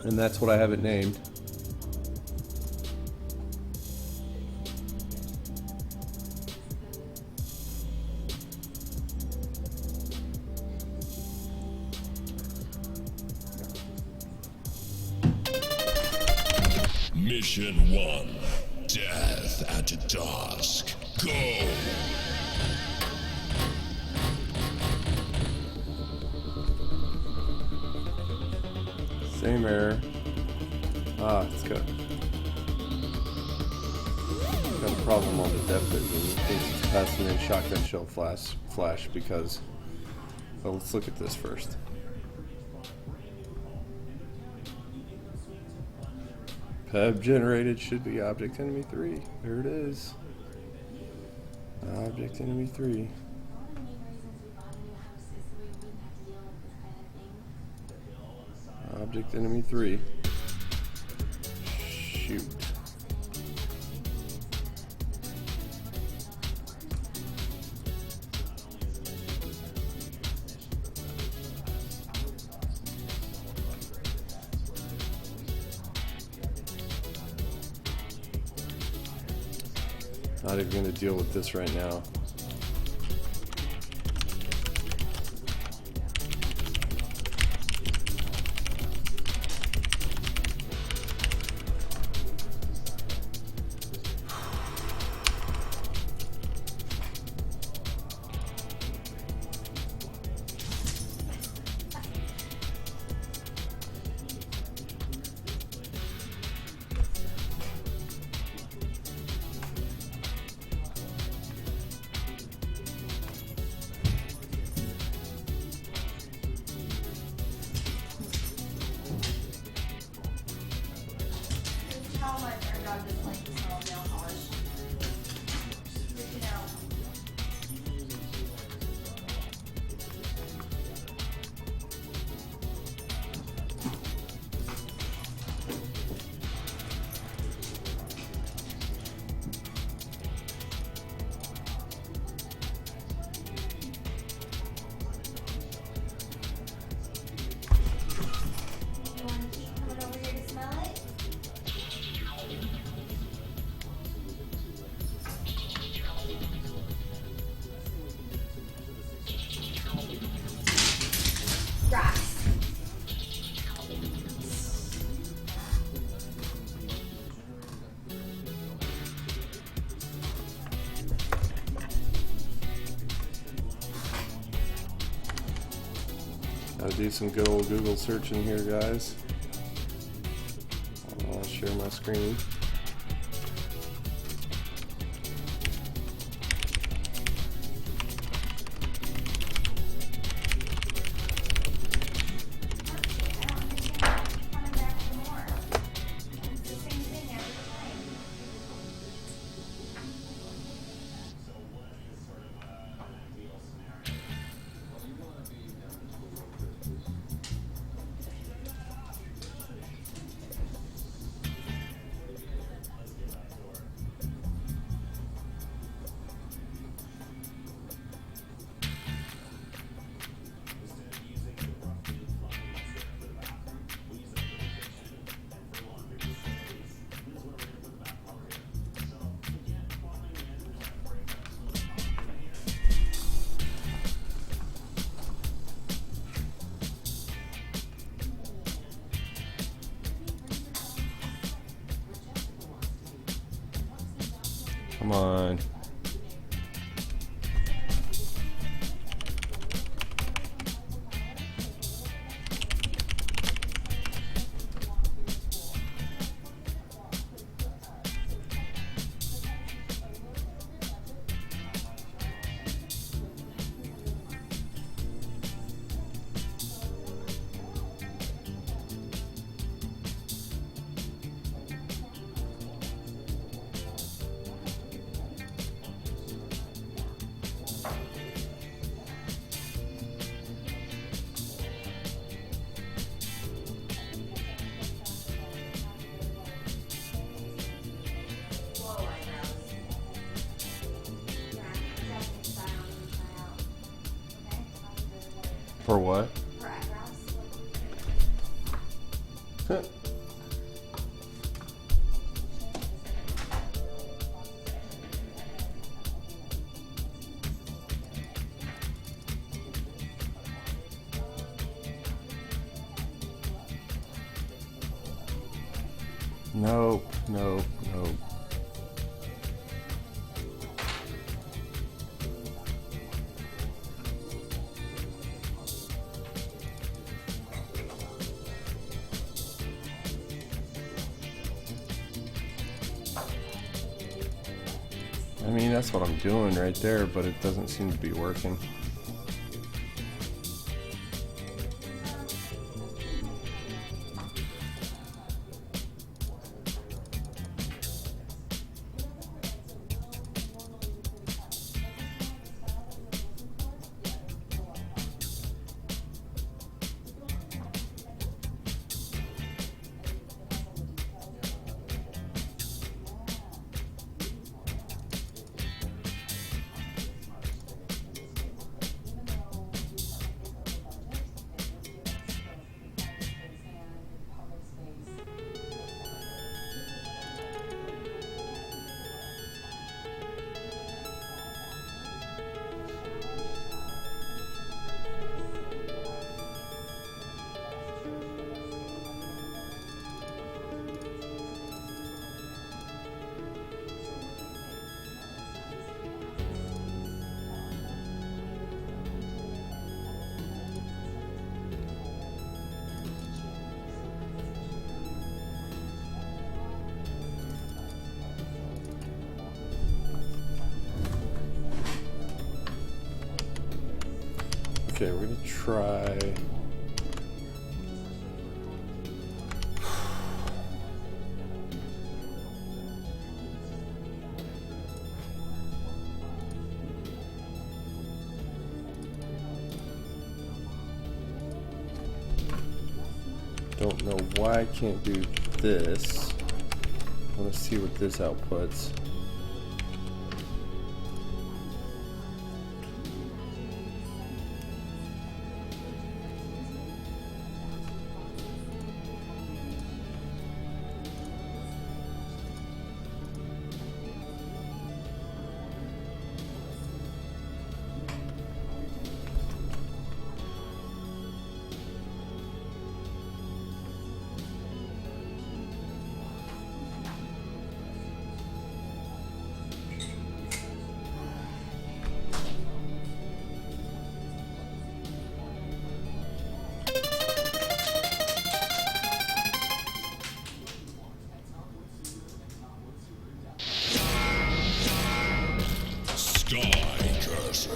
And that's what I have it named. Mission 1, Death at Dusk. Go! Same error. It's got a problem on the depth vision. It thinks it's passing in shotgun shell flash because. Well, let's look at this first. PEB generated should be object enemy 3. There it is. Object enemy 3. Object enemy 3. Shoot. Not even going to deal with this right now. How much our dog doesn't like the smell of nail polish. Freaking out. You want to keep coming over here to smell it? Rocks. Gotta do some good old Google searching here, guys. I'll share my screen. I don't understand. Keep coming back for more. It's the same thing every time. Come on. For what? For eyebrows. Nope, nope, nope. I mean, that's what I'm doing right there, but it doesn't seem to be working. Okay, we're gonna try. Don't know why I can't do this. I want to see what this outputs. Skycurser.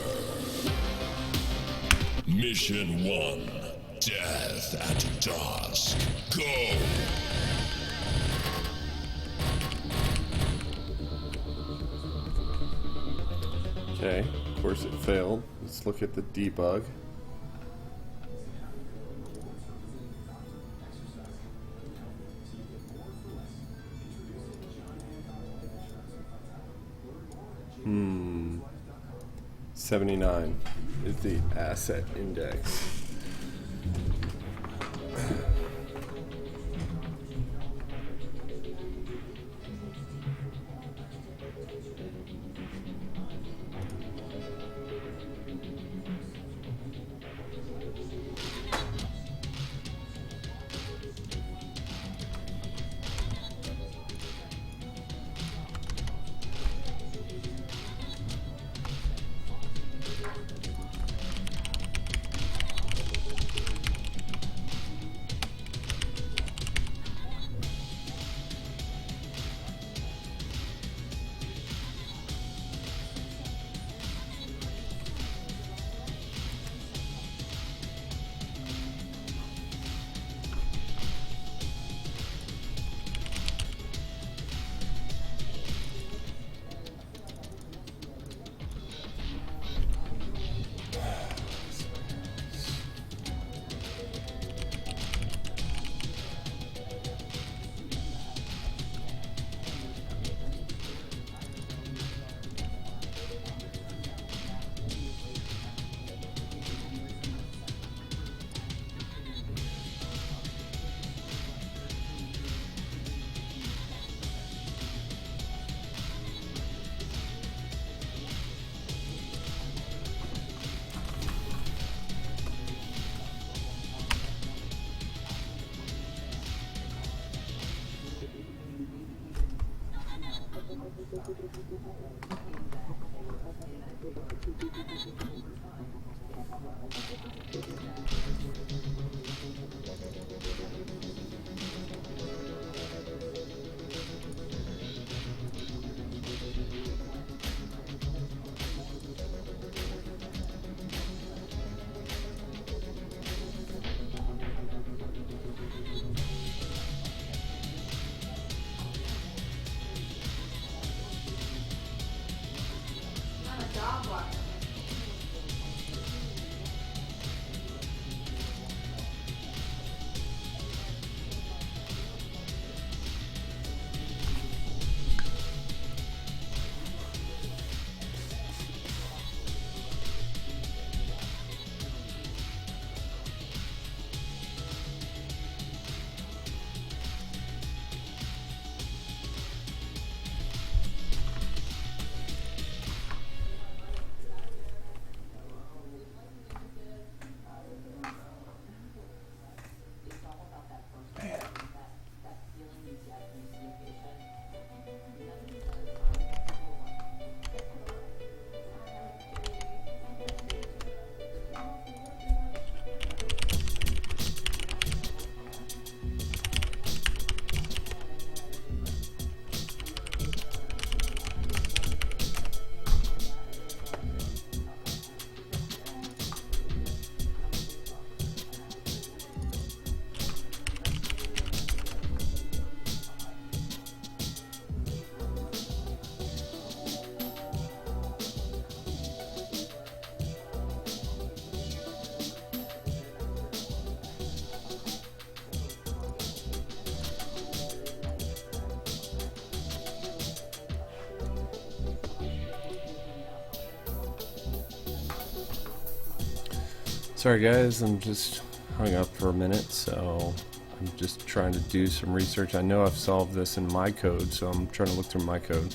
Mission 1. Death at dusk. Go! Okay, of course it failed. Let's look at the debug. Hmm. 79 is the asset index. I'm a dog walker. Sorry guys, I'm just hung up for a minute, so I'm just trying to do some research. I know I've solved this in my code, so I'm trying to look through my code.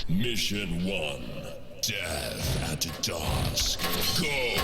Mission 1, Death at Dusk. Go!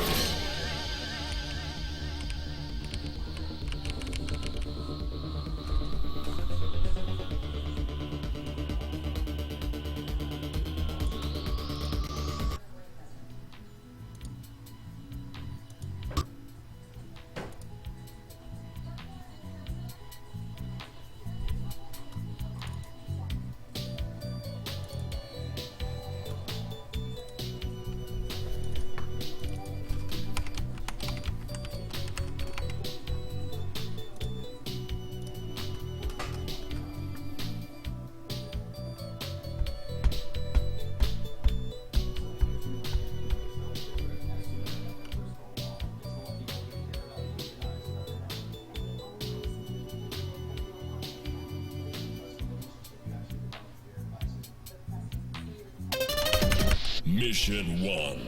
Mission 1,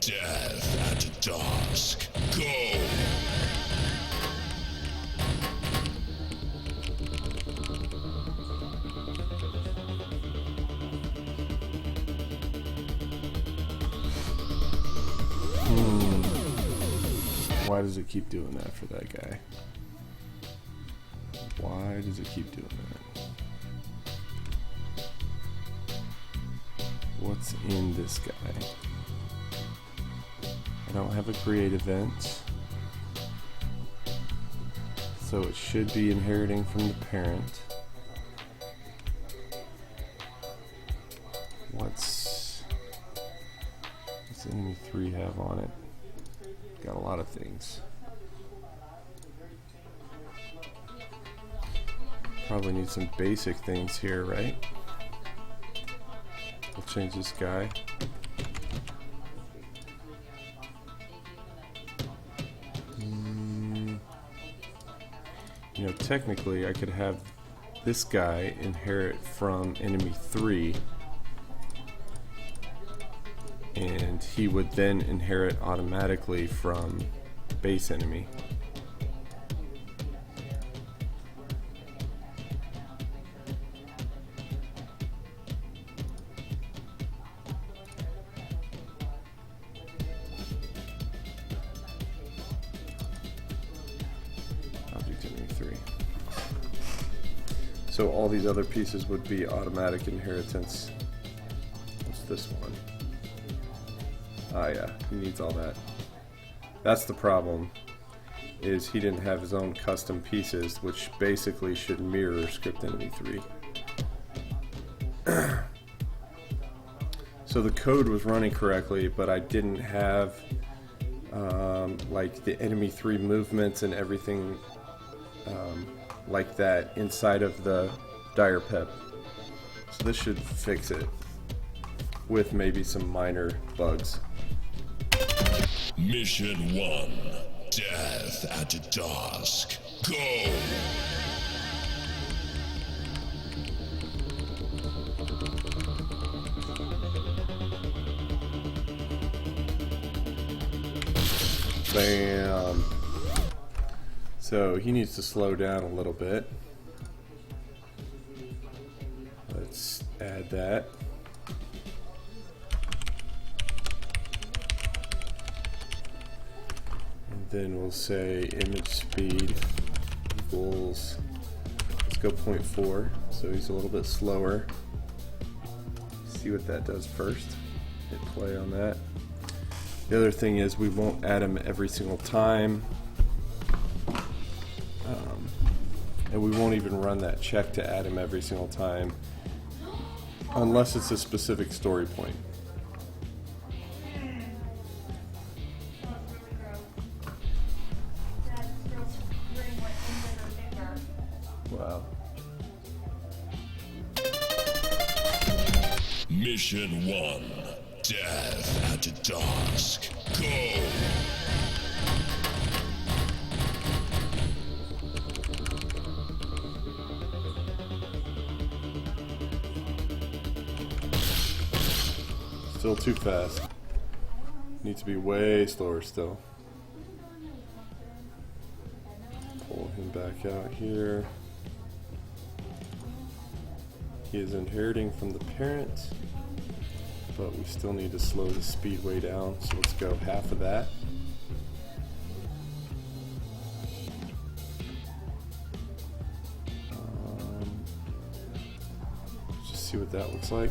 Death at Dusk. Go! Why does it keep doing that for that guy? Why does it keep doing that? What's in this guy? I don't have a create event, so it should be inheriting from the parent. What's enemy 3 have on it? Got a lot of things. Probably need some basic things here, right? We'll change this guy. You know, technically I could have this guy inherit from enemy 3, and he would then inherit automatically from base enemy. Object enemy 3. So all these other pieces would be automatic inheritance. What's this one? Ah, yeah, he needs all that. That's the problem, is he didn't have his own custom pieces, which basically should mirror script enemy 3. So the code was running correctly, but I didn't have like the enemy 3 movements and everything like that inside of the dire pep. So this should fix it, with maybe some minor bugs. Mission 1, Death at Dusk. Go! Bam. So he needs to slow down a little bit. Let's add that. Then we'll say image speed equals, let's go 0.4, so he's a little bit slower. See what that does first. Hit play on that. The other thing is we won't add him every single time, and we won't even run that check to add him every single time unless it's a specific story point. Mission 1, Death at Dusk. Go! Still too fast. Need to be way slower still. Pull him back out here. He is inheriting from the parent, but we still need to slow the speed way down, so let's go half of that. Let's just see what that looks like.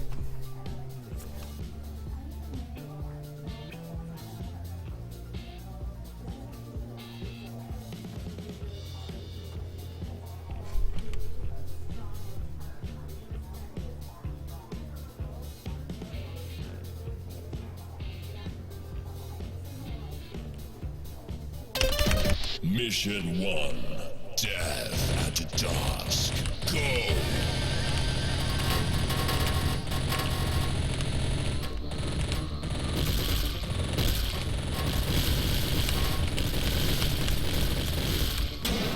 Mission 1, Death at Dusk. Go!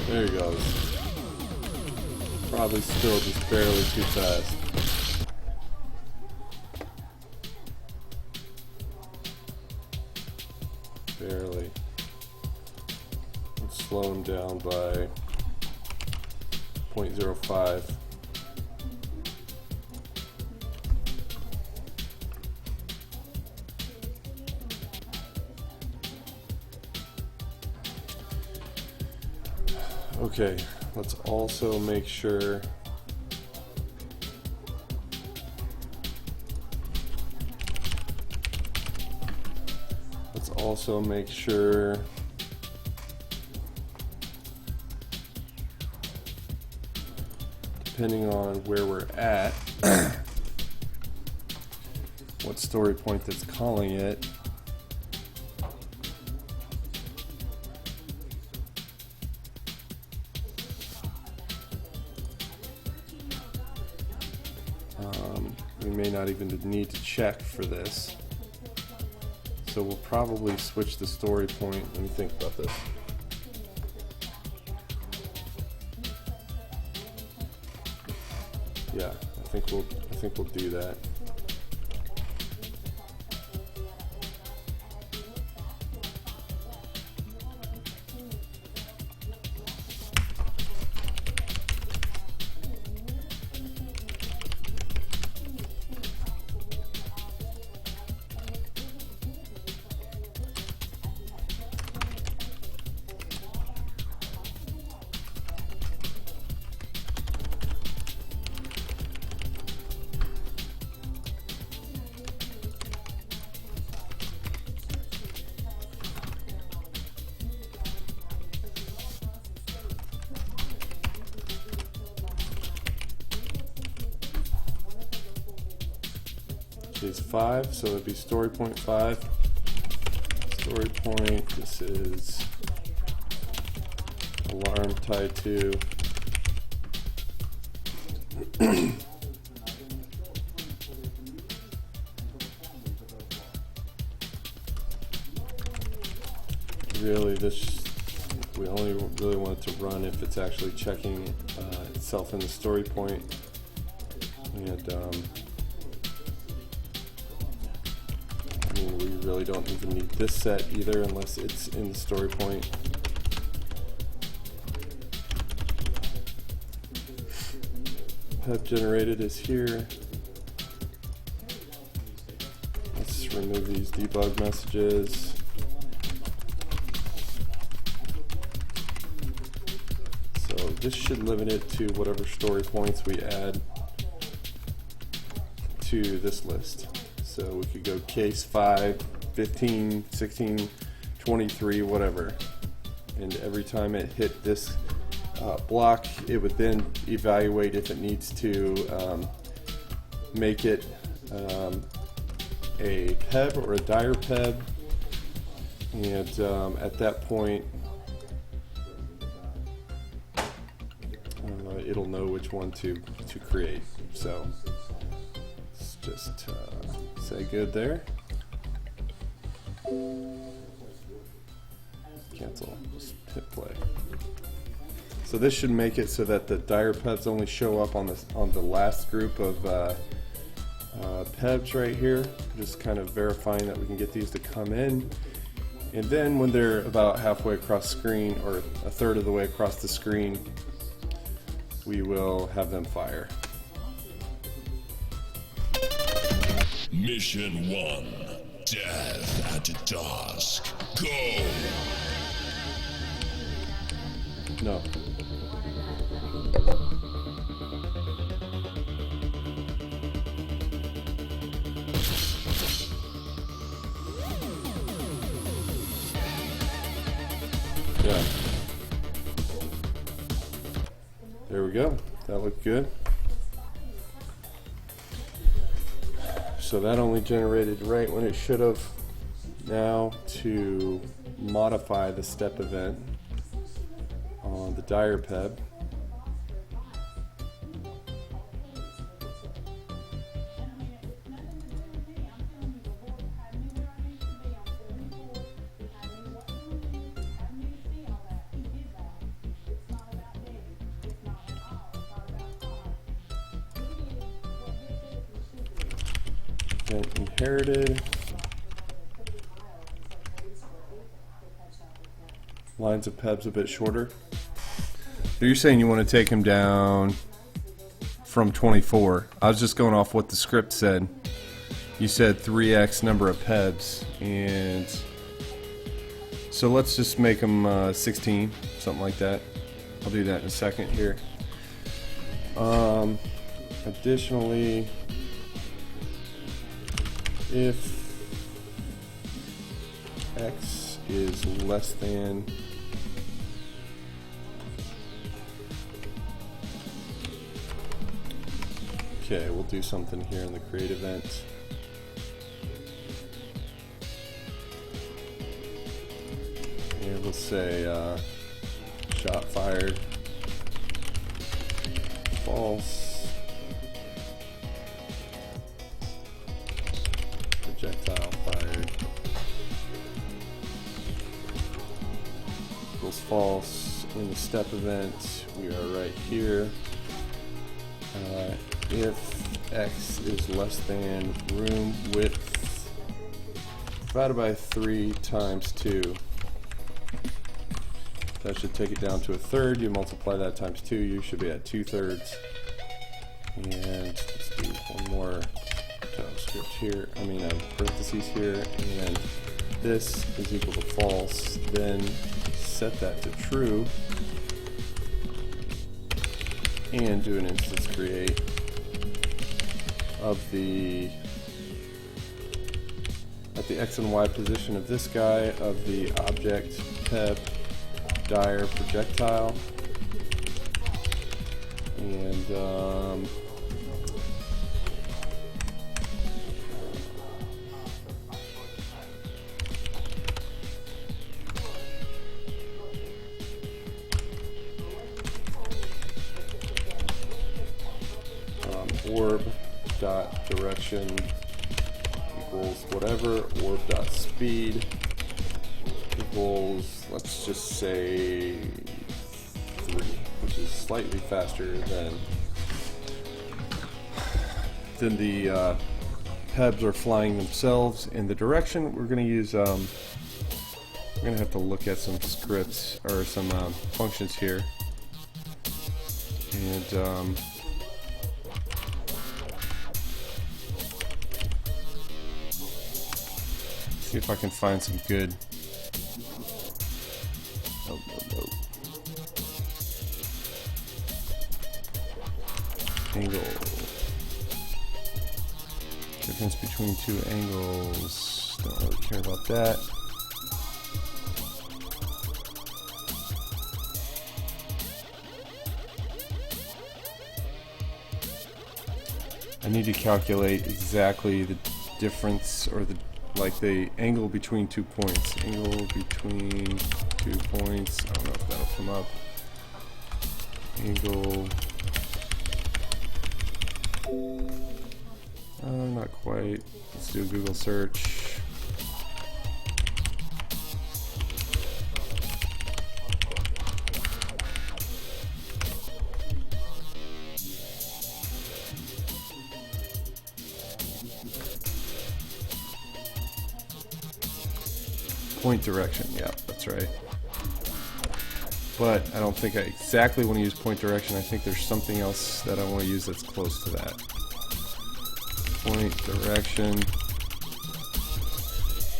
There he goes. Probably still just barely too fast. Barely. Let's slow him down by 0.05. Okay, let's also make sure depending on where we're at, what story point that's calling it. We may not even need to check for this. So we'll probably switch the story point. Let me think about this. Yeah, I think we'll do that. Is 5, so it'd be story point 5. Story point, this is alarm tied to really this we only really want it to run if it's actually checking itself in the story point, and we really don't even need this set either unless it's in the story point. Pep generated is here. Let's remove these debug messages. So this should limit it to whatever story points we add to this list. So we could go case 5, 15, 16, 23, whatever. And every time it hit this block, it would then evaluate if it needs to make it a PEB or a dire PEB. And at that point, it'll know which one to create. So let's just say good there. Cancel. Just hit play. So this should make it so that the dire PEBs only show up on the last group of PEBs right here. Just kind of verifying that we can get these to come in. And then when they're about halfway across the screen, or a third of the way across the screen, we will have them fire. Mission 1. Death at dusk. Go! No. Yeah. There we go. That looked good. So that only generated right when it should have. Now to modify the step event on the dire PEB. Event inherited. Lines of PEBs a bit shorter. So you're saying you want to take him down from 24. I was just going off what the script said. You said 3x number of PEBs, and so let's just make them 16, something like that. I'll do that in a second here. Additionally, if x is less than okay, we'll do something here in the create event. And we'll say shot fired false, projectile fired equals false. In the step event, we are right here. If x is less than room width divided by 3 times 2, that should take it down to a third. You multiply that times 2, you should be at 2/3. And let's do one more JavaScript here, parentheses here, and then this is equal to false. Then set that to true and do an instance create of at the x and y position of this guy of the object PEB dire projectile, and orb dot direction equals whatever, orb dot speed equals, let's just say 3, which is slightly faster than the PEBs are flying themselves in the direction. We're going to use we're going to have to look at some scripts or some functions here, and see if I can find some good. No. Angle. Difference between two angles. Don't really care about that. I need to calculate exactly the difference, or the angle between 2 points. Angle between 2 points. I don't know if that'll come up. Angle. Not Not quite. Let's do a Google search. Point direction, yeah, that's right. But I don't think I exactly want to use point direction. I think there's something else that I want to use that's close to that. Point direction.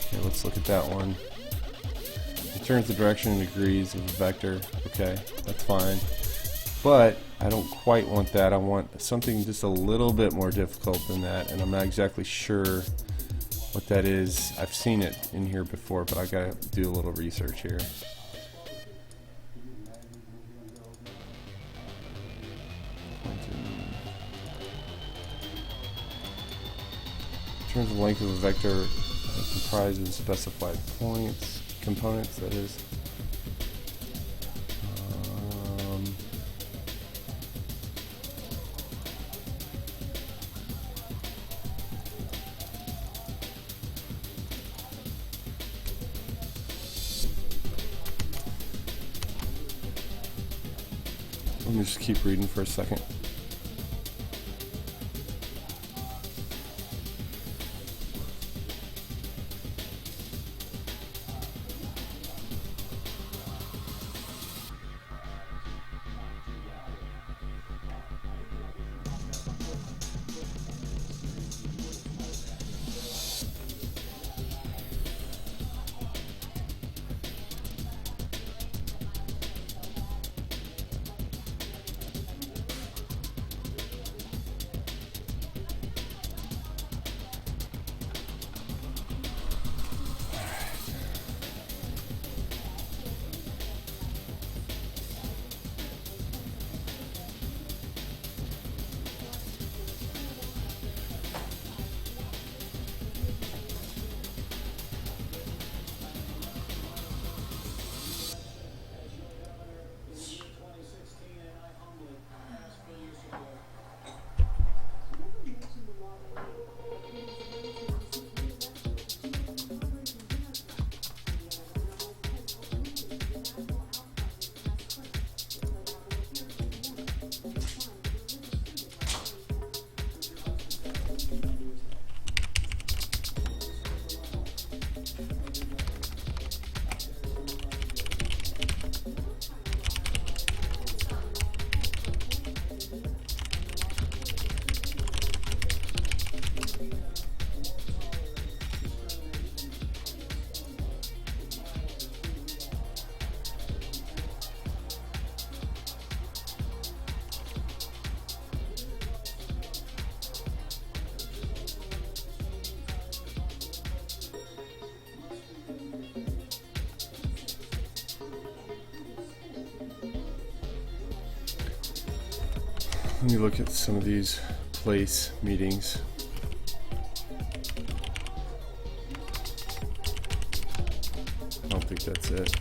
Okay, let's look at that one. Determines the direction in degrees of a vector. Okay, that's fine. But I don't quite want that. I want something just a little bit more difficult than that, and I'm not exactly sure what that is. I've seen it in here before, but I gotta do a little research here. In terms of the length of a vector, comprises specified points, components, that is. Let me just keep reading for a second. Let me look at some of these place meetings. I don't think that's it.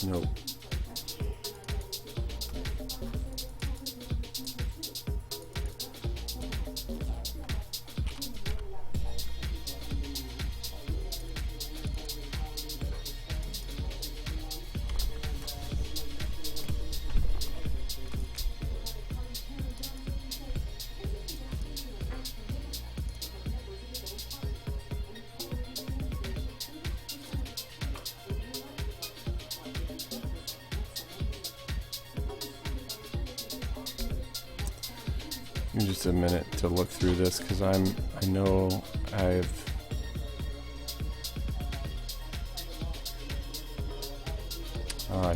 Nope. Give me just a minute to look through this because I know I've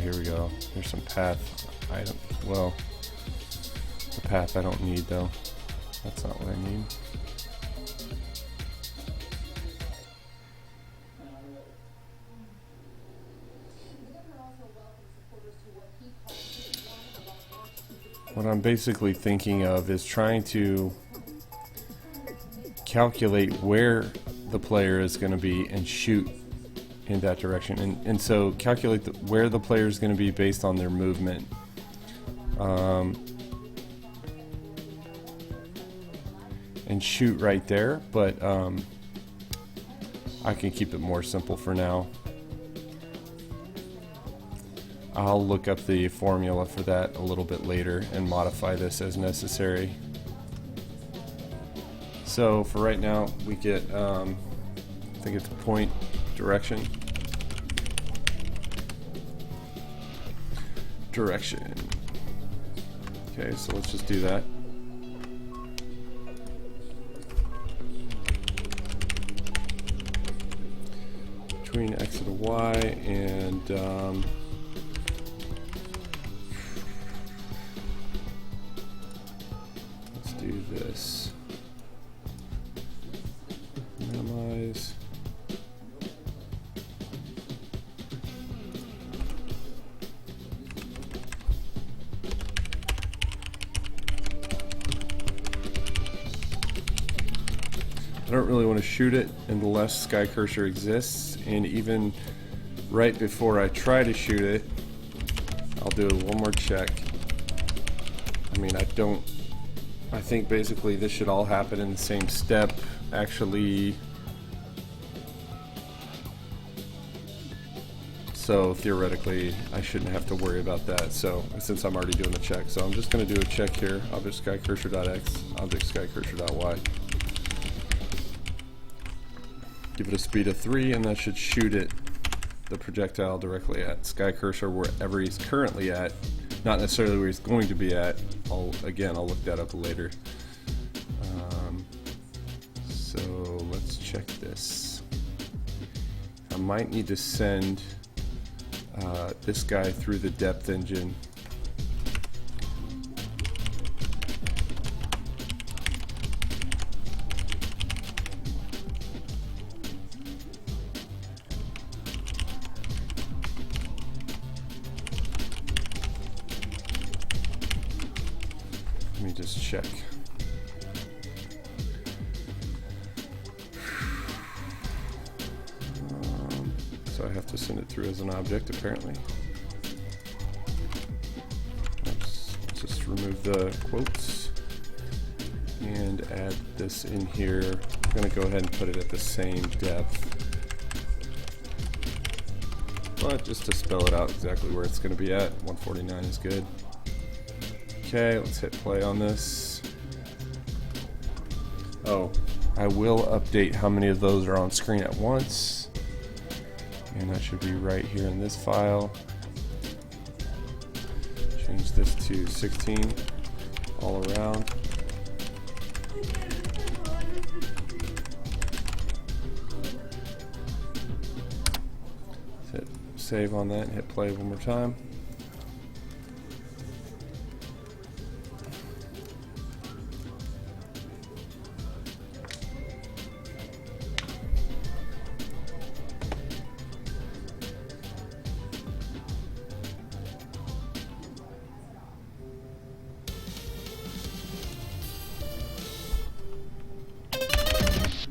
here we go. There's some path item. Well, the path I don't need though. That's not what I need. What I'm basically thinking of is trying to calculate where the player is going to be and shoot in that direction. And so calculate where the player is going to be based on their movement. and shoot right there, but I can keep it more simple for now. I'll look up the formula for that a little bit later and modify this as necessary. So for right now, we get, I think it's point direction. Direction. Okay, so let's just do that. Between X and Y, and let's do this. Minimize. I don't really want to shoot it unless Skycurser exists, and even right before I try to shoot it, I'll do one more check. I mean, I think basically this should all happen in the same step. Actually, so theoretically I shouldn't have to worry about that, so since I'm already doing the check. So I'm just going to do a check here, object skycursor.x, object skycursor.y. Give it a speed of 3, and that should shoot it, the projectile, directly at Skycurser wherever he's currently at, not necessarily where he's going to be at. I'll look that up later. So let's check this. I might need to send this guy through the depth engine. Let me just check. So I have to send it through as an object, apparently. Let's just remove the quotes and add this in here. I'm going to go ahead and put it at the same depth, but just to spell it out exactly where it's going to be at. 149 is good. Okay, let's hit play on this. Oh, I will update how many of those are on screen at once. And that should be right here in this file. Change this to 16 all around. Hit save on that and hit play one more time.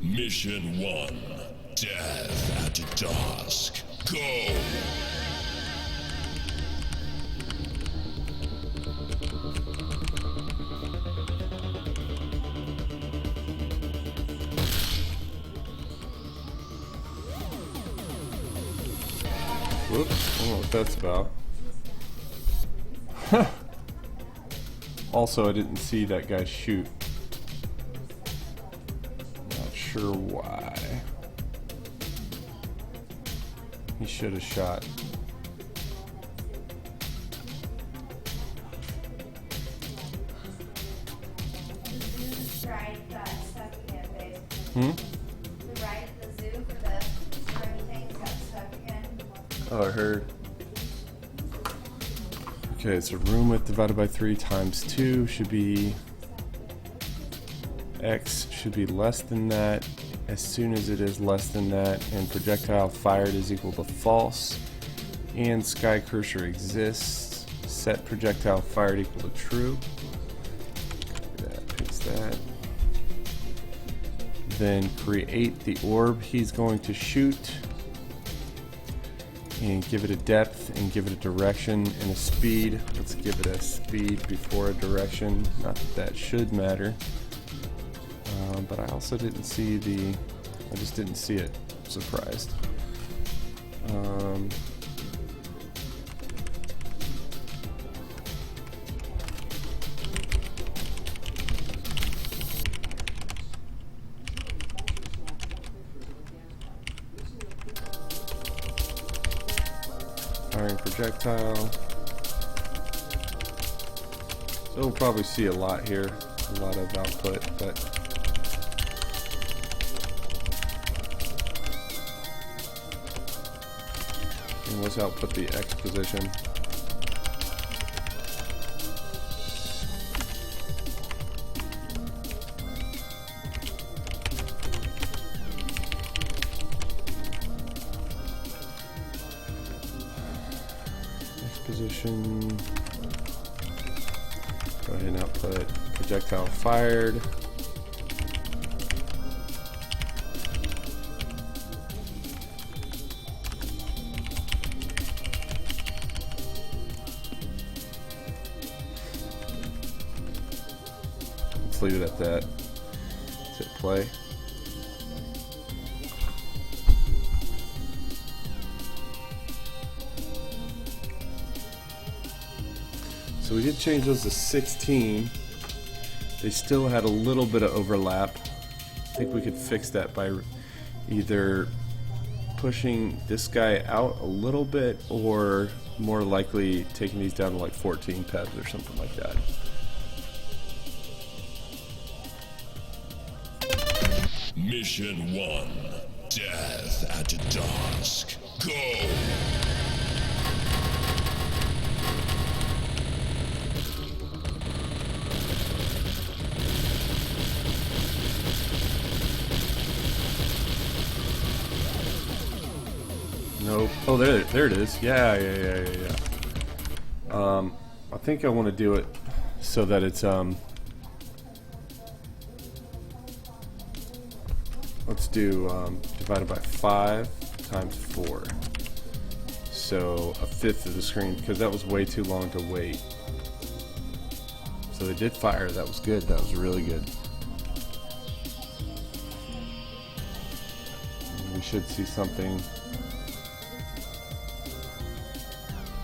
Mission 1, Death at Dusk. Go! Whoops, I don't know what that's about. Also, I didn't see that guy shoot. Not sure why. He should have shot. The right got stuck again, basically. The right, the zoo for the string things got stuck again. Oh, I heard. Okay, so room width divided by 3 times 2 should be x should be less than that as soon as it is less than that, and projectile fired is equal to false, and Skycurser exists. Set projectile fired equal to true. Paste that. Then create the orb he's going to shoot, and give it a depth, and give it a direction and a speed. Let's give it a speed before a direction. Not that that should matter. But I also didn't see the, I just didn't see it. Surprised. Firing projectile. So we'll probably see a lot here, a lot of output, but and let's output the X position. X position. Go ahead and output projectile fired. Let's leave it at that. Let's hit play. So we did change those to 16. They still had a little bit of overlap. I think we could fix that by either pushing this guy out a little bit, or more likely taking these down to like 14 pebs or something like that. Mission 1. Death at dusk. Go! Nope. Oh, there it is. Yeah. I think I want to do it so that it's let's do divided by 5 times 4. So a fifth of the screen, because that was way too long to wait. So they did fire. That was good. That was really good. We should see something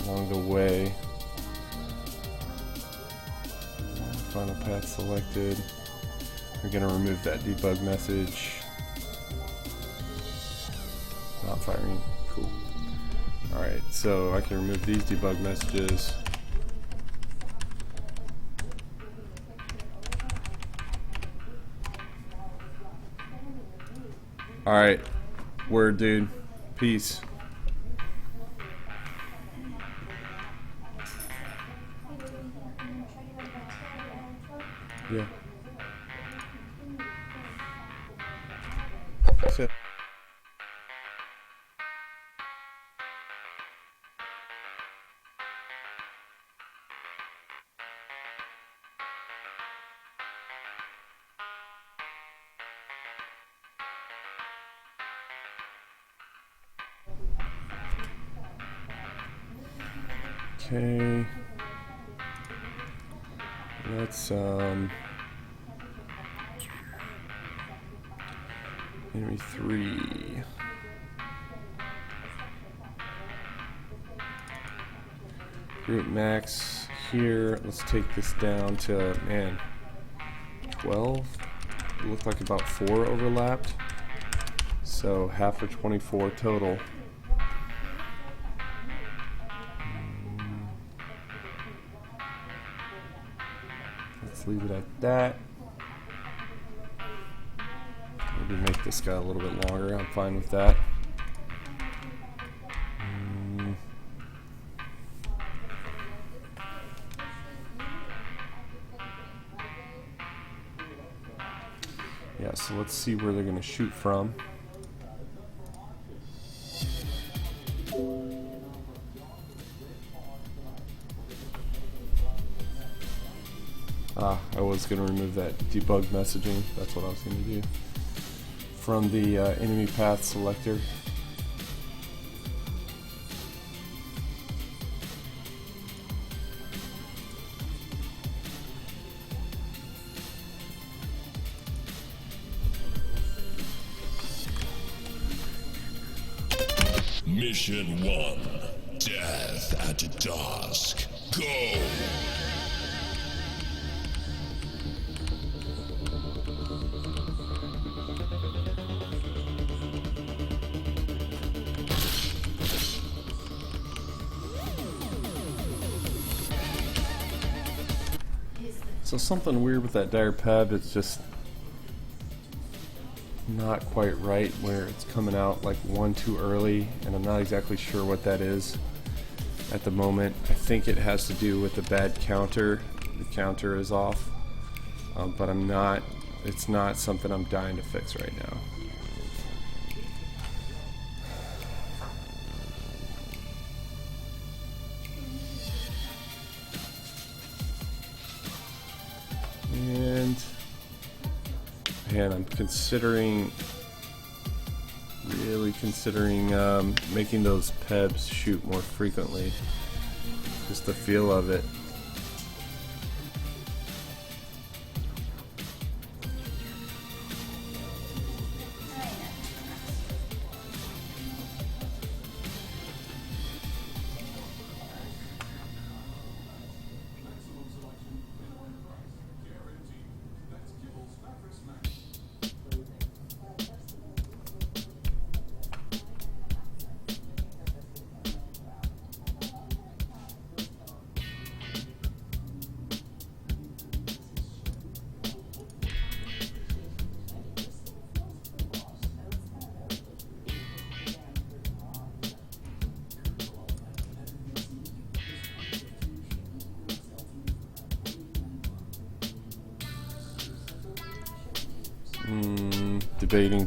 along the way. Final path selected. We're going to remove that debug message. Not firing. Cool. Alright, so I can remove these debug messages. Alright. Word, dude. Peace. Yeah. So. Okay. Let's enemy 3. Group max here. Let's take this down to, man, 12. It looked like about 4 overlapped. So half of 24 total. Let's leave it at that. Maybe make this guy a little bit longer. I'm fine with that. Yeah, so let's see where they're going to shoot from. I was going to remove that debug messaging. That's what I was going to do. From the enemy path selector. Mission 1. Death at dusk. Go! So something weird with that dire peb, it's just not quite right where it's coming out like one too early, and I'm not exactly sure what that is at the moment. I think it has to do with the bad counter. The counter is off, but it's not something I'm dying to fix right now. And I'm really considering making those pebs shoot more frequently. Just the feel of it.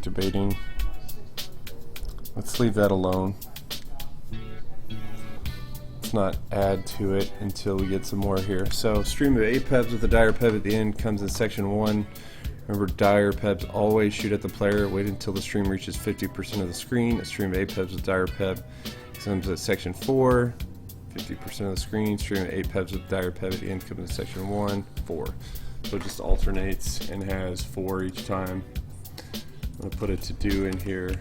Debating. Let's leave that alone. Let's not add to it until we get some more here. So, stream of 8 pebs with a dire peb at the end comes in section 1. Remember, dire pebs always shoot at the player. Wait until the stream reaches 50% of the screen. A stream of 8 pebs with dire peb comes at section 4. 50% of the screen. Stream of 8 pebs with dire peb at the end comes in section 1, 4. So it just alternates and has 4 each time. I'm going to put a to-do in here.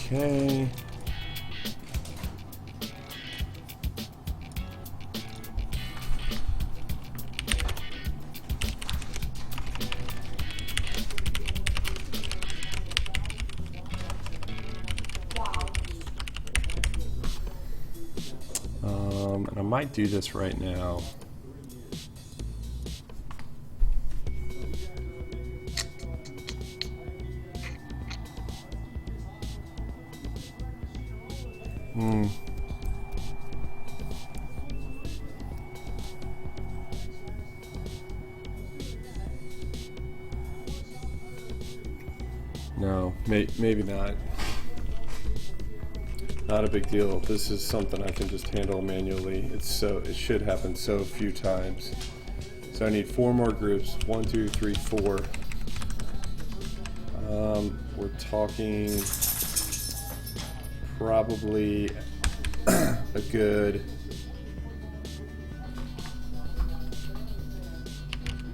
Okay. And I might do this right now. No, maybe not. Not a big deal. This is something I can just handle manually. It should happen so few times. So I need 4 more groups. 1, 2, 3, 4. We're talking probably a good.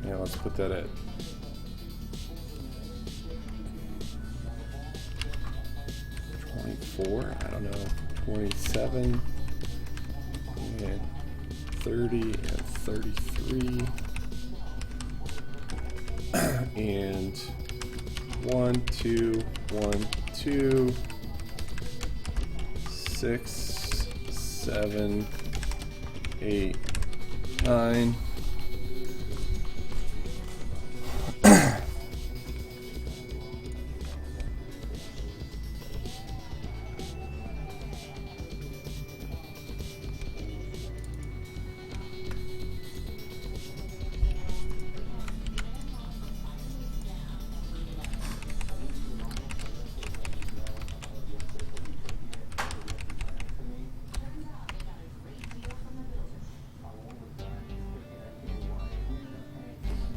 Yeah, let's put that at 24, I don't know, 27, and 30, and 33, and 1, 2, 1, 2, 6, 7, 8, 9.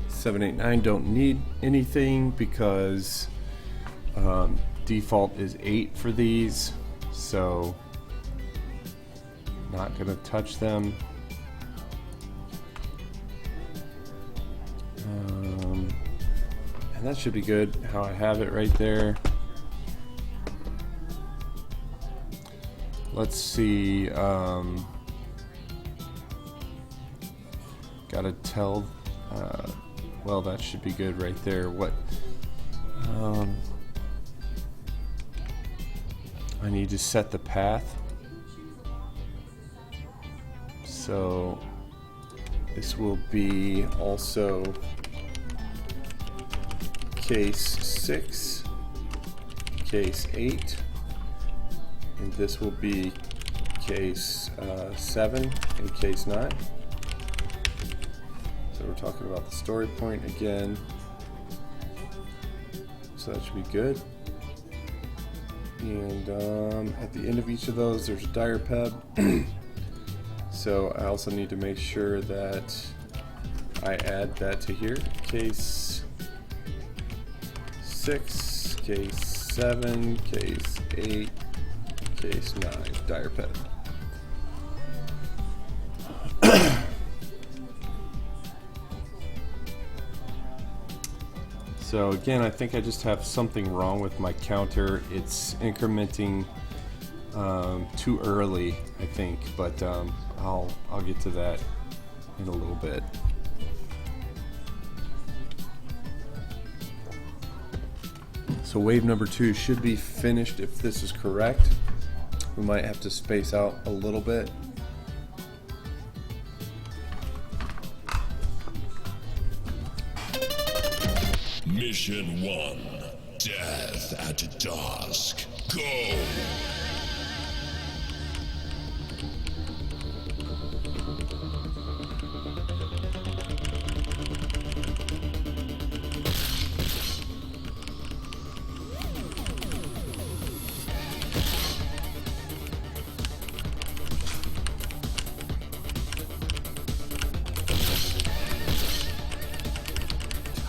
Seven, 8, 9 don't need anything because default is 8 for these, so not gonna touch them. And that should be good how I have it right there. Let's see, gotta tell, well, that should be good right there. What I need to set the path. So this will be also case 6, case 8, and this will be case 7 and case 9. So we're talking about the story point again. So that should be good. And at the end of each of those, there's a dire peb. So I also need to make sure that I add that to here. Case 6, case 7, case 8, case 9, dire peb. So again, I think I just have something wrong with my counter. It's incrementing too early, I think, but I'll get to that in a little bit. So wave number 2 should be finished if this is correct. We might have to space out a little bit. Mission 1, Death at Dusk. Go!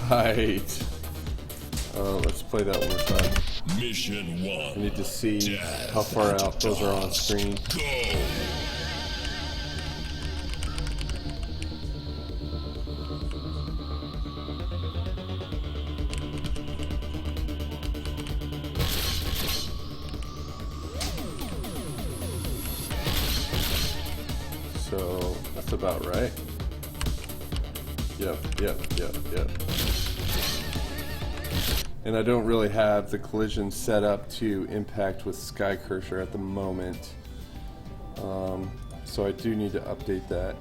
Tight. Let's play that one more time. Mission 1. I need to see Death how far at out those are on dusk. screen. Go! So that's about right. Yep. And I don't really have the collision set up to impact with Skycurser at the moment. So I do need to update that.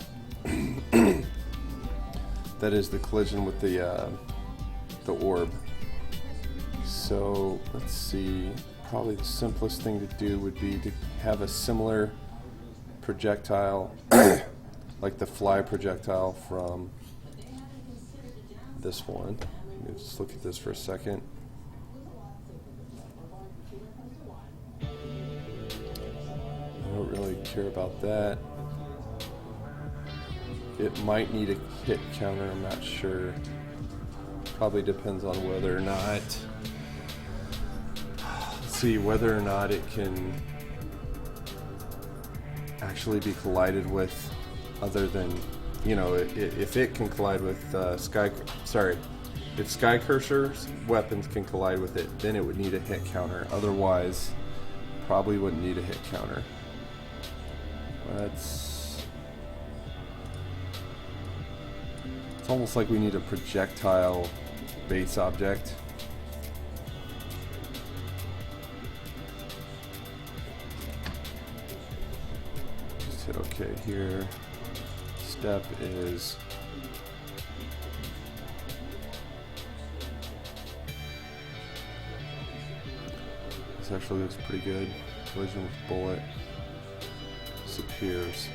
That is the collision with the orb. So let's see, probably the simplest thing to do would be to have a similar projectile, like the fly projectile from this one. Let me just look at this for a second. I don't really care about that. It might need a hit counter, I'm not sure. Probably depends on whether or not, let's see, whether or not it can actually be collided with other than, you know, if it can collide with if Skycurser's weapons can collide with it, then it would need a hit counter. Otherwise, probably wouldn't need a hit counter. It's almost like we need a projectile base object. Okay, here, step is this actually looks pretty good. Collision with bullet disappears.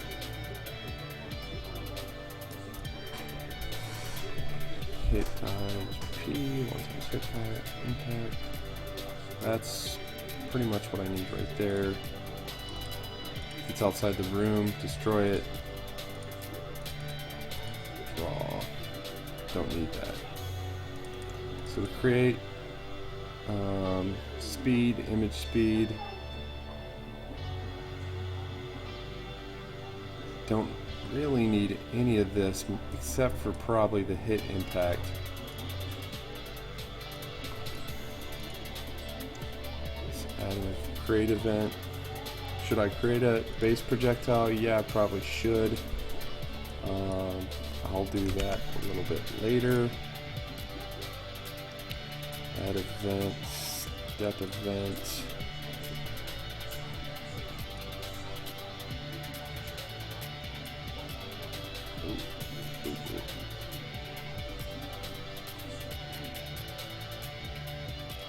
Hit times P, 1 times hit impact. That's pretty much what I need right there. If it's outside the room, destroy it. Draw. Don't need that. So to create speed, image speed. Don't really need any of this except for probably the hit impact. Let's add a create event. Should I create a base projectile? Yeah, I probably should. I'll do that a little bit later. Add event, step event.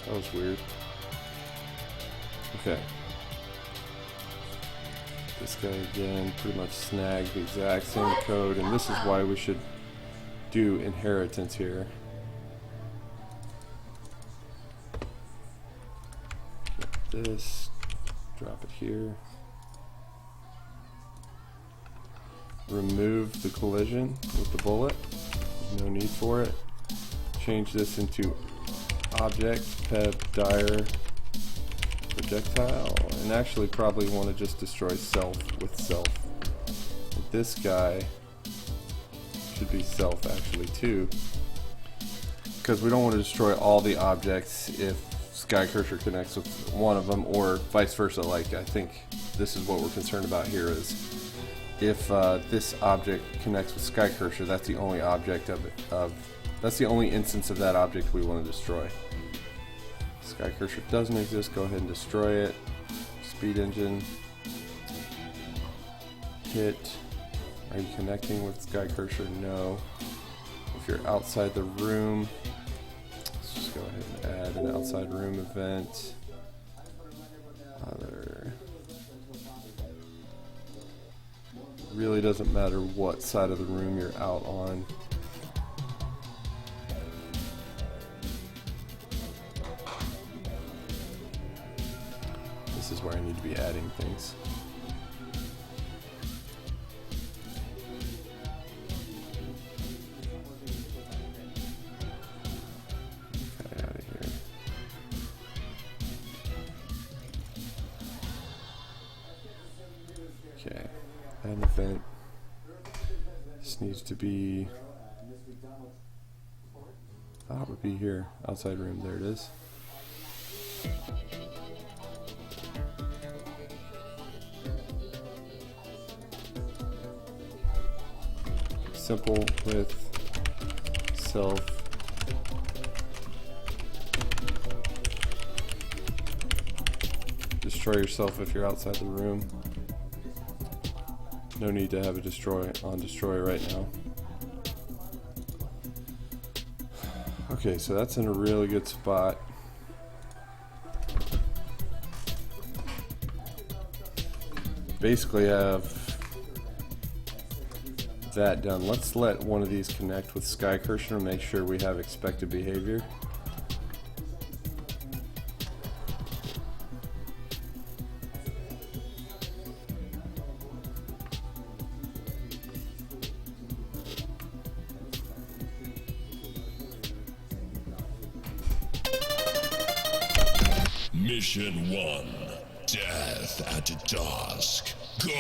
That was weird. Okay. This guy again pretty much snagged the exact same code, and this is why we should do inheritance here. Get this, drop it here. Remove the collision with the bullet. No need for it. Change this into object, peb, dire, projectile, and actually probably want to just destroy self with self. And this guy should be self actually too, because we don't want to destroy all the objects if Skycurser connects with one of them, or vice versa. Like, I think this is what we're concerned about here, is if this object connects with Skycurser, that's the only object that's the only instance of that object we want to destroy. Skycurser doesn't exist, go ahead and destroy it. Speed engine. Hit. Are you connecting with Skycurser? No. If you're outside the room, let's just go ahead and add an outside room event. Other. Really doesn't matter what side of the room you're out on. This is where I need to be adding things. Okay, out of here. Okay, add an event. This needs to be, it would be here, outside room, there it is. Simple with self. Destroy yourself if you're outside the room. No need to have a destroy right now. Okay, so that's in a really good spot. Basically have that done. Let's let one of these connect with Skycurser and make sure we have expected behavior. Mission 1, Death at Dusk. Go!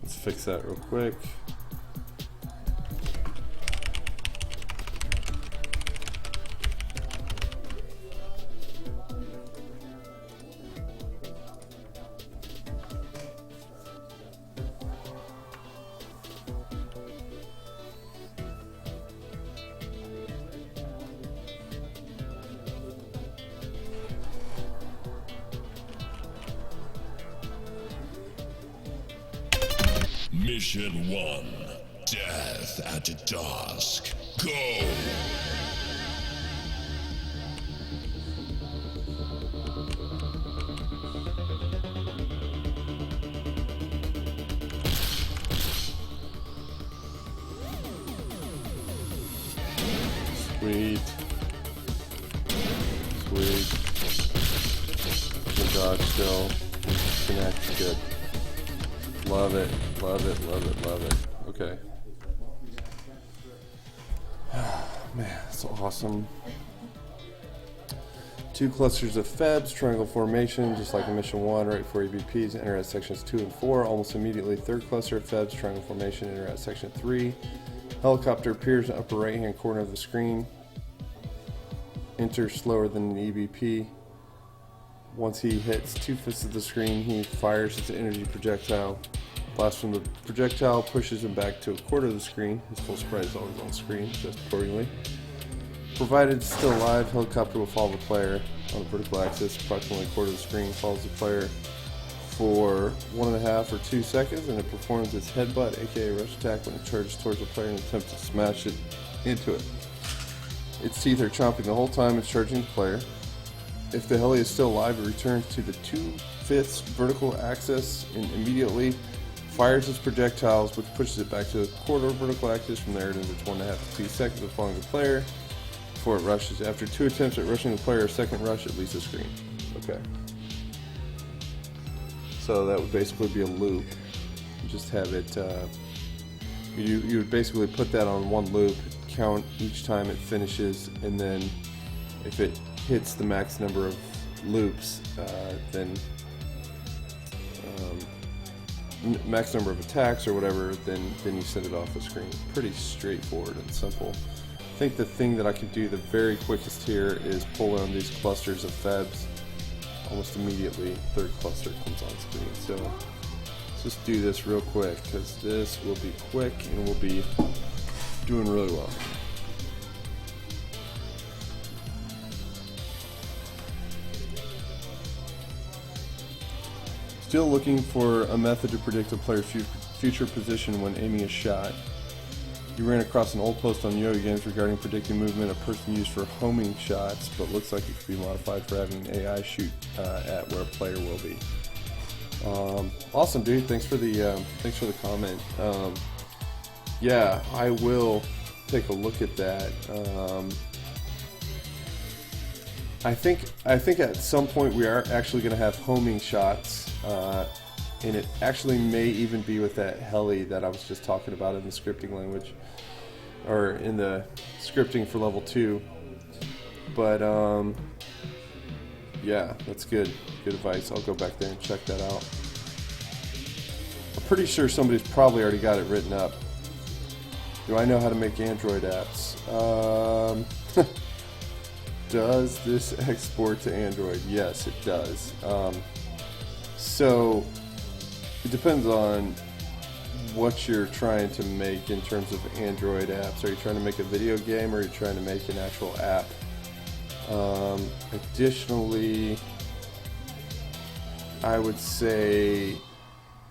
Let's fix that real quick. Mission 1. Death at dusk. Go! Sweet. Sweet. Good dodge still. Connect. Good. Love it. Love it. Love it. Love it. Okay. Man, that's awesome. 2 clusters of Febs, triangle formation, just like in Mission 1, right before EVPs, enter at sections 2 and 4. Almost immediately, 3rd cluster of Febs, triangle formation, enter at section 3. Helicopter appears in the upper right-hand corner of the screen. Enter slower than an EVP. Once he hits 2/5 of the screen, he fires its energy projectile. Blast from the projectile pushes him back to 1/4 of the screen. His full sprite is always on screen, just accordingly. Provided it's still alive, helicopter will follow the player on the vertical axis, approximately 1/4 of the screen, follows the player for 1.5 or 2 seconds, and it performs its headbutt, aka rush attack, when it charges towards the player and attempts to smash it into it. Its teeth are chomping the whole time it's charging the player. If the heli is still alive, it returns to the 2/5 vertical axis and immediately fires its projectiles, which pushes it back to the 1/4 vertical axis. From there, it enters 1.5 to 2 seconds of following the player before it rushes. After 2 attempts at rushing the player, a second rush, it leaves the screen. Okay. So that would basically be a loop. You just have it, you would basically put that on one loop, count each time it finishes, and then if it hits the max number of loops, then max number of attacks or whatever, then you send it off the screen. Pretty straightforward and simple. I think the thing that I can do the very quickest here is pull on these clusters of Febs. Almost immediately, 3rd cluster comes on screen. So let's just do this real quick, because this will be quick and we'll be doing really well. Still looking for a method to predict a player's future position when aiming a shot. You ran across an old post on Yo-Yo Games regarding predicting movement, a person used for homing shots, but looks like it could be modified for having an AI shoot at where a player will be. Awesome, dude. Thanks for the comment. Yeah, I will take a look at that. I think at some point we are actually going to have homing shots, and it actually may even be with that heli that I was just talking about in the scripting language, or in the scripting for level 2. But yeah, that's good advice. I'll go back there and check that out. I'm pretty sure somebody's probably already got it written up. Do I know how to make Android apps? Does this export to Android? Yes, it does. So it depends on what you're trying to make in terms of Android apps. Are you trying to make a video game, or are you trying to make an actual app? Additionally, I would say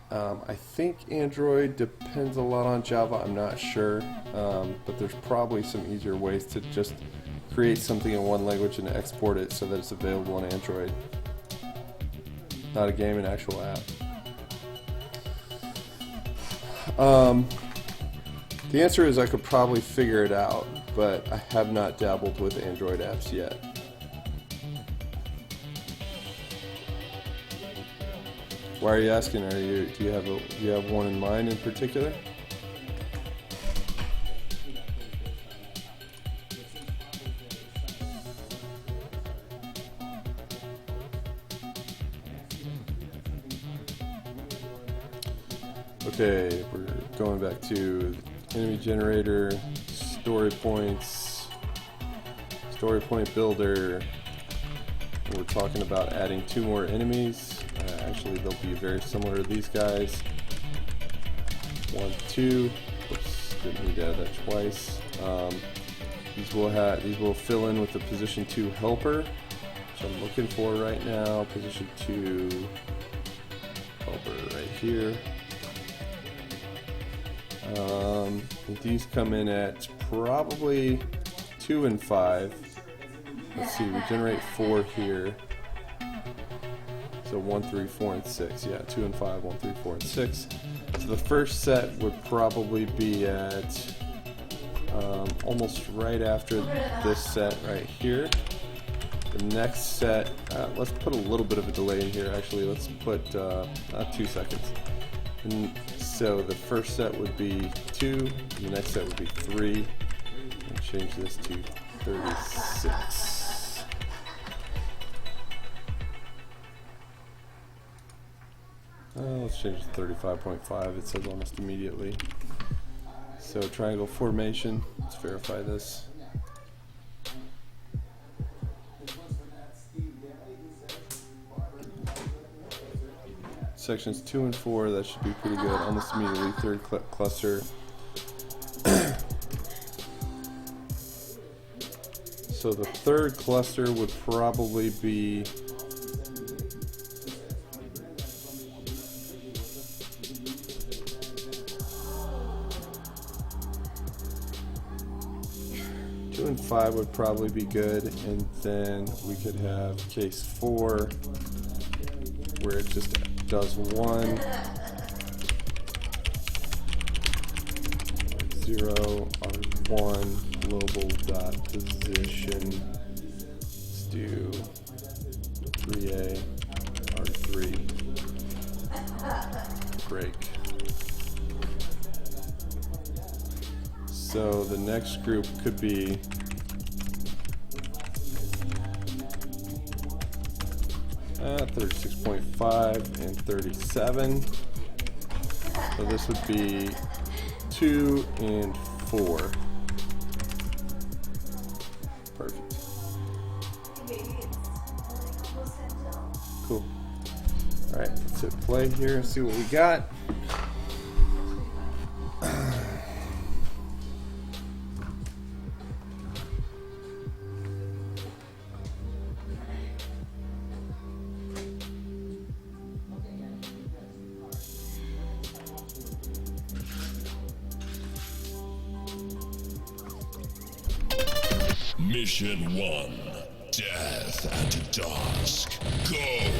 I think Android depends a lot on Java. I'm not sure, but there's probably some easier ways to just create something in one language and export it so that it's available on Android. Not a game, an actual app. The answer is I could probably figure it out, but I have not dabbled with Android apps yet. Why are you asking? Do you have one in mind in particular? Okay, we're going back to enemy generator, story points, story point builder. We're talking about adding 2 more enemies. Actually, they'll be very similar to these guys. 1, 2. Oops, didn't need to add that twice. These will fill in with the position 2 helper, which I'm looking for right now. Position 2 helper right here. These come in at probably 2 and 5. Let's see, we generate 4 here. So 1, 3, 4, and 6. Yeah, 2 and 5, 1, 3, 4, and 6. So the first set would probably be at almost right after this set right here. The next set, let's put a little bit of a delay in here. Actually, let's put 2 seconds. And so the first set would be 2, the next set would be 3. And change this to 36. Let's change it to 35.5. It says almost immediately. So triangle formation. Let's verify this. Sections 2 and 4, that should be pretty good. Almost immediately, third cluster. So the third cluster would probably be two and 5 would probably be good, and then we could have case 4 where it just does 1, 0, R1, global dot position. Let's do 3A, R3, break. So the next group could be at 36.5 and 37. So this would be 2 and 4. Perfect. Cool. Alright, let's hit play here and see what we got. Mission 1, Death at Dusk. Go!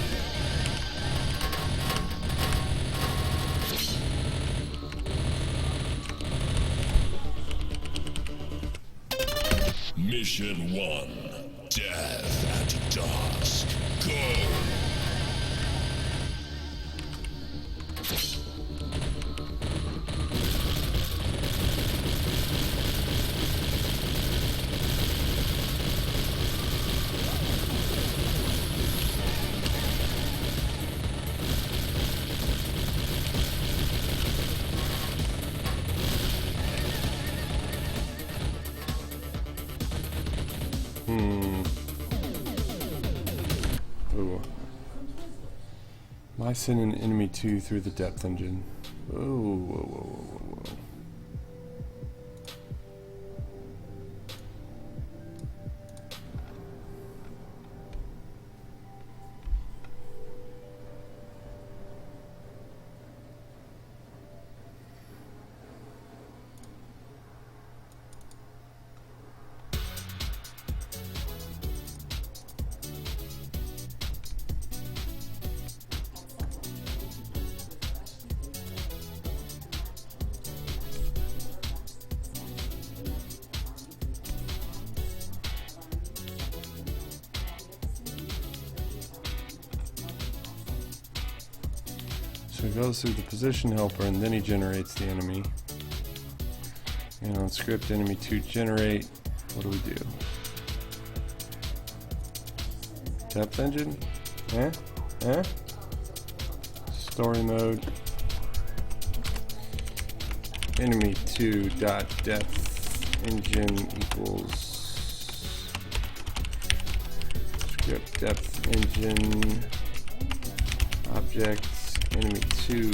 Mission 1, Death at Dusk. Go! Ooh. Am I sending enemy 2 through the depth engine? Whoa, whoa, whoa, whoa, whoa, whoa. So he goes through the position helper and then he generates the enemy. And on script enemy 2 generate, what do we do? Depth engine? Story mode. Enemy 2 dot depth engine equals script depth engine objects enemy 2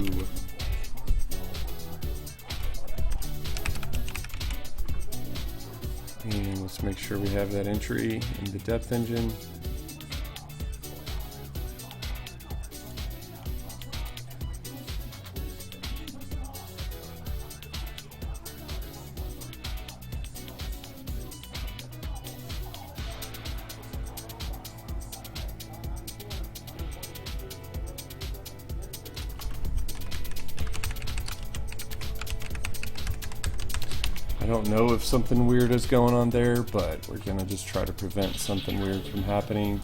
and let's make sure we have that entry in the depth engine. I don't know if something weird is going on there, but we're gonna just try to prevent something weird from happening.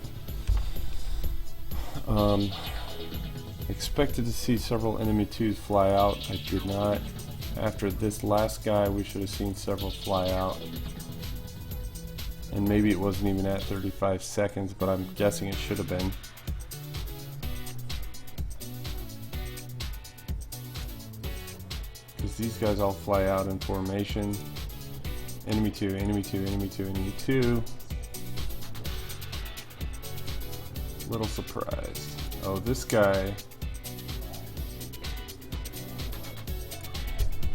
Expected to see several enemy 2s fly out. I did not. After this last guy, we should have seen several fly out. And maybe it wasn't even at 35 seconds, but I'm guessing it should have been. Because these guys all fly out in formation. Enemy 2, enemy 2, enemy 2, enemy 2. Little surprised. Oh, this guy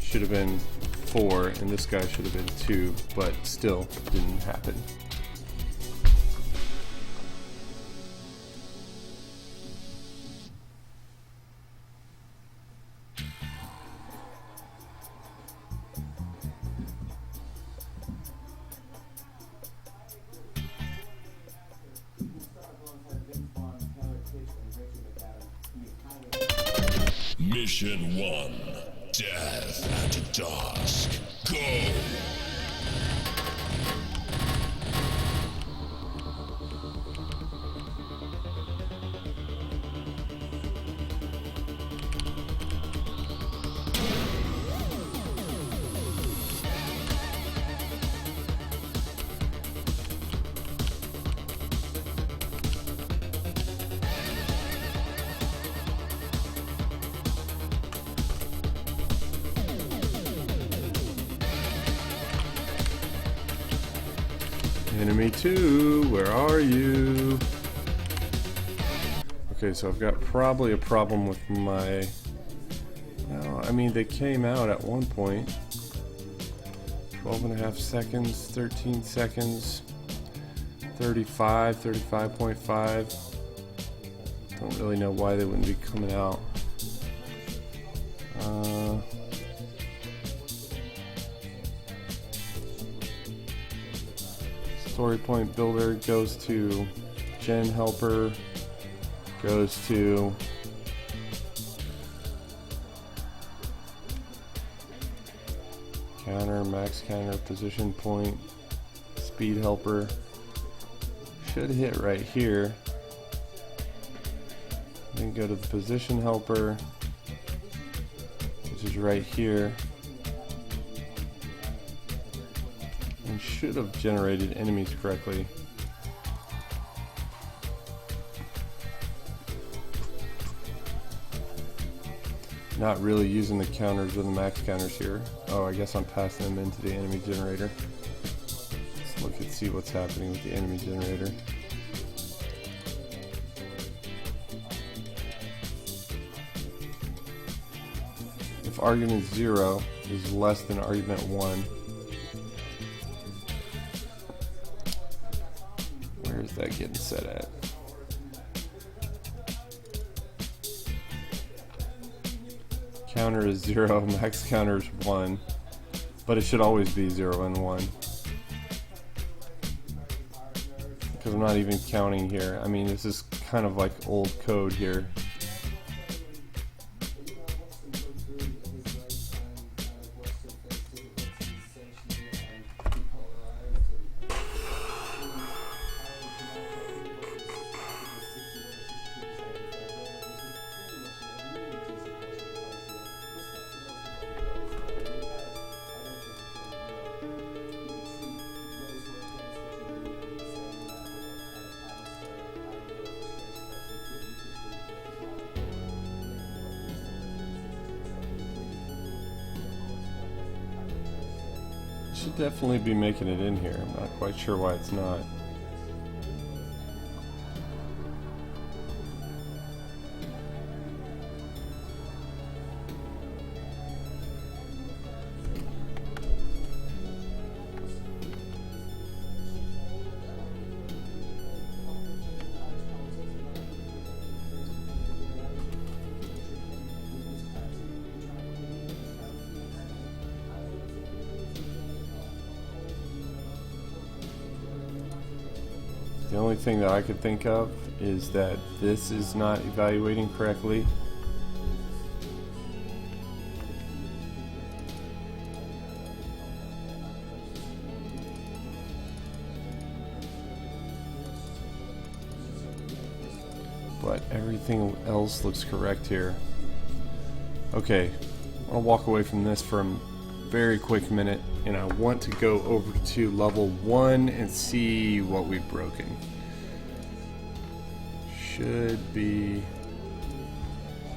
should have been 4, and this guy should have been 2, but still didn't happen. Mission 1, Death at Dusk. Go! Enemy 2, where are you? Okay, so I've got probably a problem with my... Well, I mean, they came out at one point. 12.5 seconds, 13 seconds, 35, 35.5. Don't really know why they wouldn't be coming out. Story point builder goes to gen helper, goes to counter, max counter, position point, speed helper. Should hit right here. Then go to the position helper, which is right here. And should have generated enemies correctly. Not really using the counters or the max counters here. Oh, I guess I'm passing them into the enemy generator. Let's look and see what's happening with the enemy generator. If argument 0 is less than argument 1, where is that getting set at? Counter is 0, max counter is 1, but it should always be 0 and 1. Because I'm not even counting here. I mean, this is kind of like old code here. Should definitely be making it in here. I'm not quite sure why it's not. The only thing that I could think of is that this is not evaluating correctly. Everything else looks correct here. Okay, I'll walk away from this for a very quick minute, and I want to go over to level 1 and see what we've broken. Should be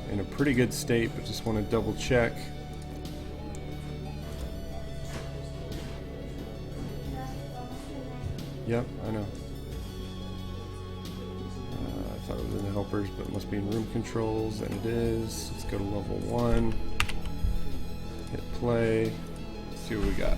in a pretty good state, but just want to double check. Yep, I know. I thought it was in the helpers, but it must be in room controls, and it is. Let's go to level 1. Hit play. See what we got.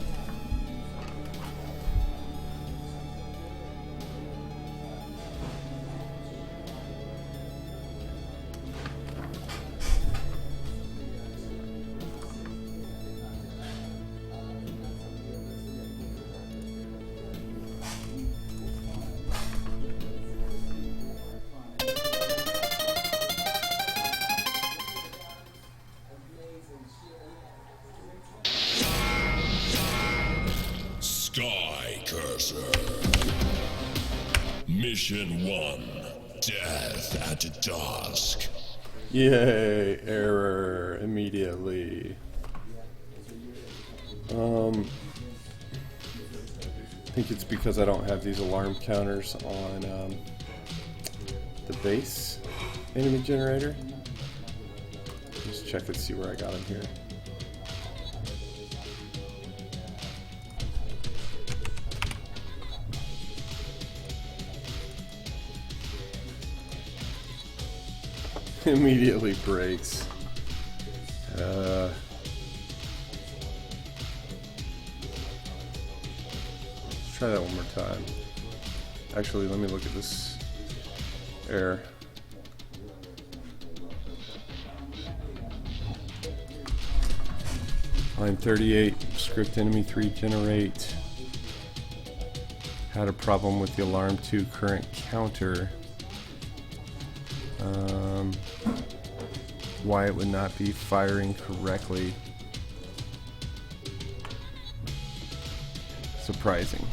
Skycurser. Mission 1. Death at dusk. Yay, error immediately. I think it's because I don't have these alarm counters on the base enemy generator. Just check and see where I got them here. Immediately breaks. Let's try that one more time. Actually, let me look at this error. Line 38, script enemy 3 generate. Had a problem with the alarm 2 current counter. Why it would not be firing correctly. Surprising.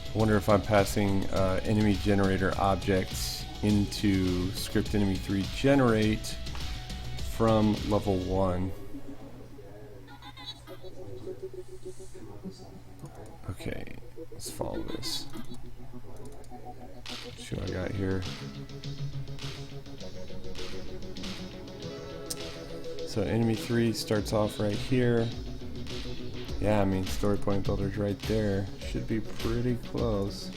I wonder if I'm passing enemy generator objects into script enemy 3 generate from level 1. Okay, let's follow this. See what I got here. So enemy 3 starts off right here. Yeah, I mean story point builder's right there. Should be pretty close.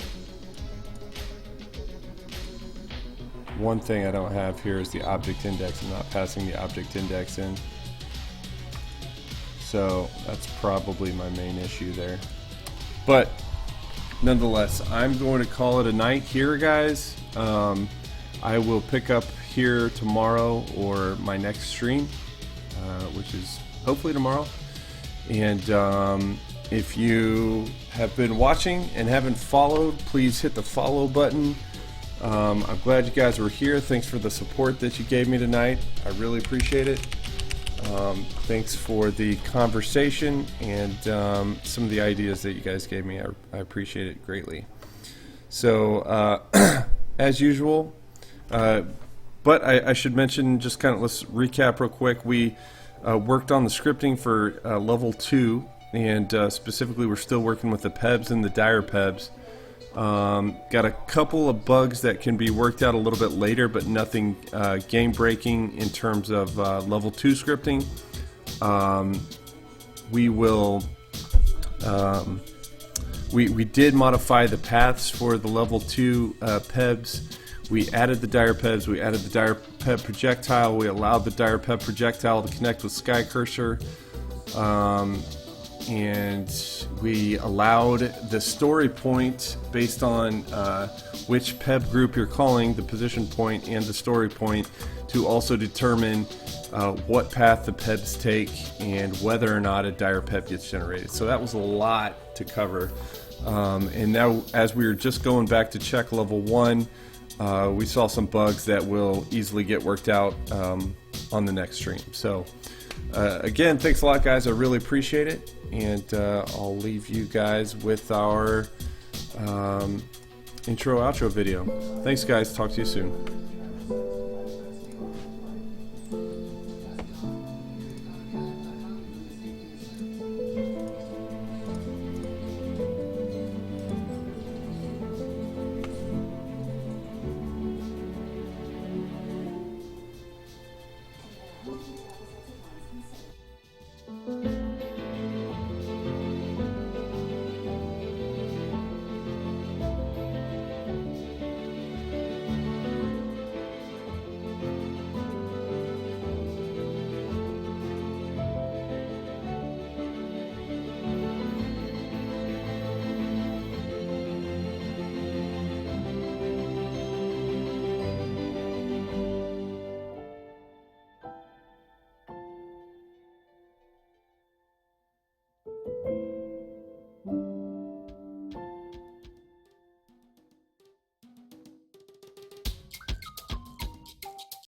One thing I don't have here is the object index. I'm not passing the object index in. So that's probably my main issue there. But nonetheless, I'm going to call it a night here, guys. I will pick up here tomorrow or my next stream, which is hopefully tomorrow. And if you have been watching and haven't followed, please hit the follow button. I'm glad you guys were here. Thanks for the support that you gave me tonight. I really appreciate it. Thanks for the conversation and some of the ideas that you guys gave me. I appreciate it greatly. So, as usual, but I should mention, just kind of, let's recap real quick. We worked on the scripting for level 2, and specifically we're still working with the PEBs and the dire PEBs. Got a couple of bugs that can be worked out a little bit later, but nothing game breaking in terms of level 2 scripting. We will we did modify the paths for the level 2 PEBs. We added the dire PEBs, we added the dire PEB projectile, we allowed the dire PEB projectile to connect with Skycurser. And we allowed the story point based on which PEB group you're calling, the position point and the story point, to also determine what path the PEBs take and whether or not a dire PEB gets generated. So that was a lot to cover. And now, as we were just going back to check level 1, we saw some bugs that will easily get worked out on the next stream. So Again, thanks a lot, guys. I really appreciate it. And I'll leave you guys with our intro outro video. Thanks, guys. Talk to you soon.